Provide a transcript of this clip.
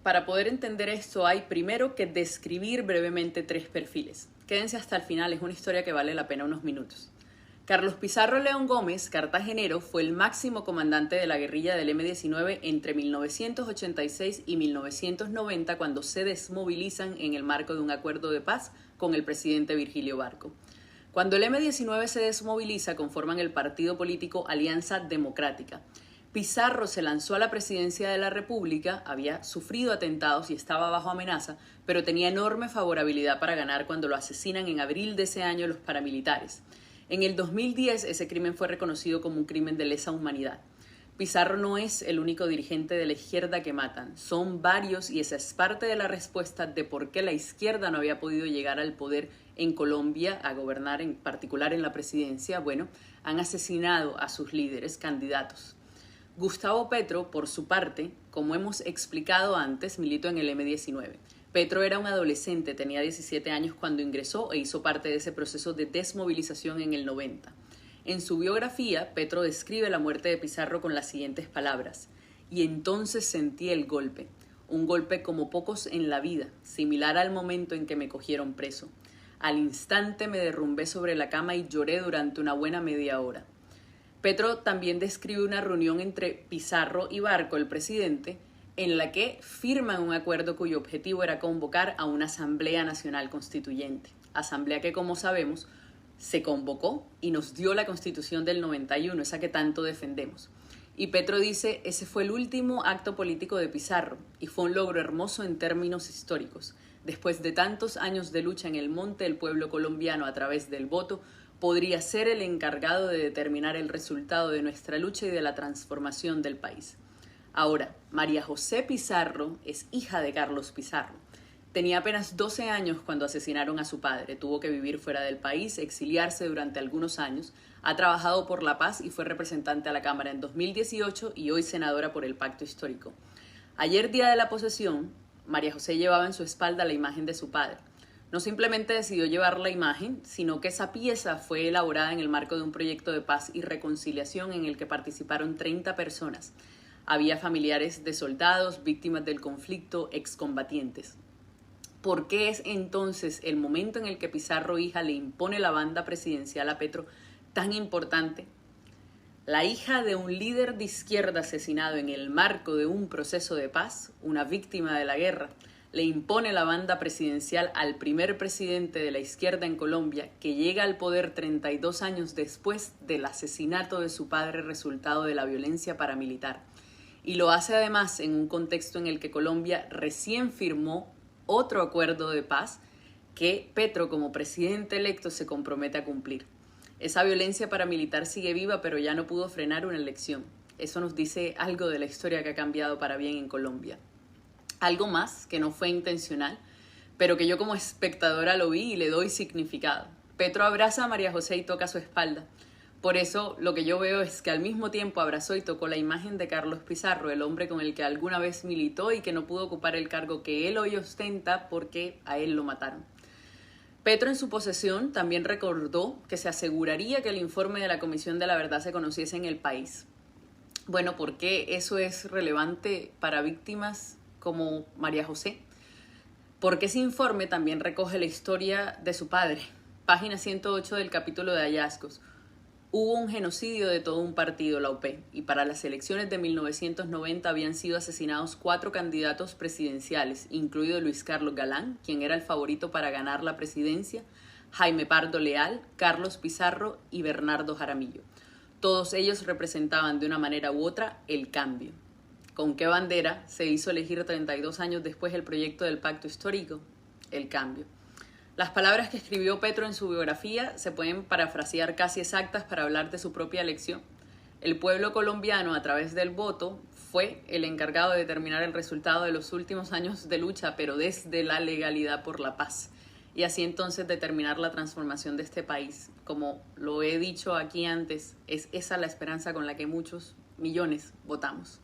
para poder entender esto hay primero que describir brevemente tres perfiles. Quédense hasta el final, es una historia que vale la pena unos minutos. Carlos Pizarro León Gómez, cartagenero, fue el máximo comandante de la guerrilla del M-19 entre 1986 y 1990 cuando se desmovilizan en el marco de un acuerdo de paz con el presidente Virgilio Barco. Cuando el M-19 se desmoviliza, conforman el partido político Alianza Democrática. Pizarro se lanzó a la presidencia de la República, había sufrido atentados y estaba bajo amenaza, pero tenía enorme favorabilidad para ganar cuando lo asesinan en abril de ese año los paramilitares. En el 2010 ese crimen fue reconocido como un crimen de lesa humanidad. Pizarro no es el único dirigente de la izquierda que matan, son varios y esa es parte de la respuesta de por qué la izquierda no había podido llegar al poder en Colombia, a gobernar en particular en la presidencia. Bueno, han asesinado a sus líderes candidatos. Gustavo Petro, por su parte, como hemos explicado antes, militó en el M-19. Petro era un adolescente, tenía 17 años cuando ingresó e hizo parte de ese proceso de desmovilización en el 90. En su biografía, Petro describe la muerte de Pizarro con las siguientes palabras: y entonces sentí el golpe, un golpe como pocos en la vida, similar al momento en que me cogieron preso. Al instante me derrumbé sobre la cama y lloré durante una buena media hora. Petro también describe una reunión entre Pizarro y Barco, el presidente, en la que firman un acuerdo cuyo objetivo era convocar a una Asamblea Nacional Constituyente. Asamblea que, como sabemos, se convocó y nos dio la Constitución del 91, esa que tanto defendemos. Y Petro dice, ese fue el último acto político de Pizarro y fue un logro hermoso en términos históricos. Después de tantos años de lucha en el monte, el pueblo colombiano a través del voto podría ser el encargado de determinar el resultado de nuestra lucha y de la transformación del país. Ahora, María José Pizarro es hija de Carlos Pizarro. Tenía apenas 12 años cuando asesinaron a su padre. Tuvo que vivir fuera del país, exiliarse durante algunos años. Ha trabajado por la paz y fue representante a la Cámara en 2018 y hoy senadora por el Pacto Histórico. Ayer, día de la posesión, María José llevaba en su espalda la imagen de su padre. No simplemente decidió llevar la imagen, sino que esa pieza fue elaborada en el marco de un proyecto de paz y reconciliación en el que participaron 30 personas. Había familiares de soldados, víctimas del conflicto, excombatientes. ¿Por qué es entonces el momento en el que Pizarro hija le impone la banda presidencial a Petro tan importante? La hija de un líder de izquierda asesinado en el marco de un proceso de paz, una víctima de la guerra, le impone la banda presidencial al primer presidente de la izquierda en Colombia, que llega al poder 32 años después del asesinato de su padre resultado de la violencia paramilitar. Y lo hace además en un contexto en el que Colombia recién firmó otro acuerdo de paz que Petro, como presidente electo, se compromete a cumplir. Esa violencia paramilitar sigue viva, pero ya no pudo frenar una elección. Eso nos dice algo de la historia que ha cambiado para bien en Colombia. Algo más que no fue intencional, pero que yo como espectadora lo vi y le doy significado. Petro abraza a María José y toca su espalda. Por eso lo que yo veo es que al mismo tiempo abrazó y tocó la imagen de Carlos Pizarro, el hombre con el que alguna vez militó y que no pudo ocupar el cargo que él hoy ostenta porque a él lo mataron. Petro en su posesión también recordó que se aseguraría que el informe de la Comisión de la Verdad se conociese en el país. Bueno, ¿por qué eso es relevante para víctimas como María José? Porque ese informe también recoge la historia de su padre. Página 108 del capítulo de hallazgos. Hubo un genocidio de todo un partido, la UP, y para las elecciones de 1990 habían sido asesinados 4 candidatos presidenciales, incluido Luis Carlos Galán, quien era el favorito para ganar la presidencia, Jaime Pardo Leal, Carlos Pizarro y Bernardo Jaramillo. Todos ellos representaban de una manera u otra el cambio. ¿Con qué bandera se hizo elegir 32 años después el proyecto del Pacto Histórico? El cambio. Las palabras que escribió Petro en su biografía se pueden parafrasear casi exactas para hablar de su propia elección. El pueblo colombiano, a través del voto, fue el encargado de determinar el resultado de los últimos años de lucha, pero desde la legalidad por la paz. Y así entonces determinar la transformación de este país. Como lo he dicho aquí antes, es esa la esperanza con la que muchos millones votamos.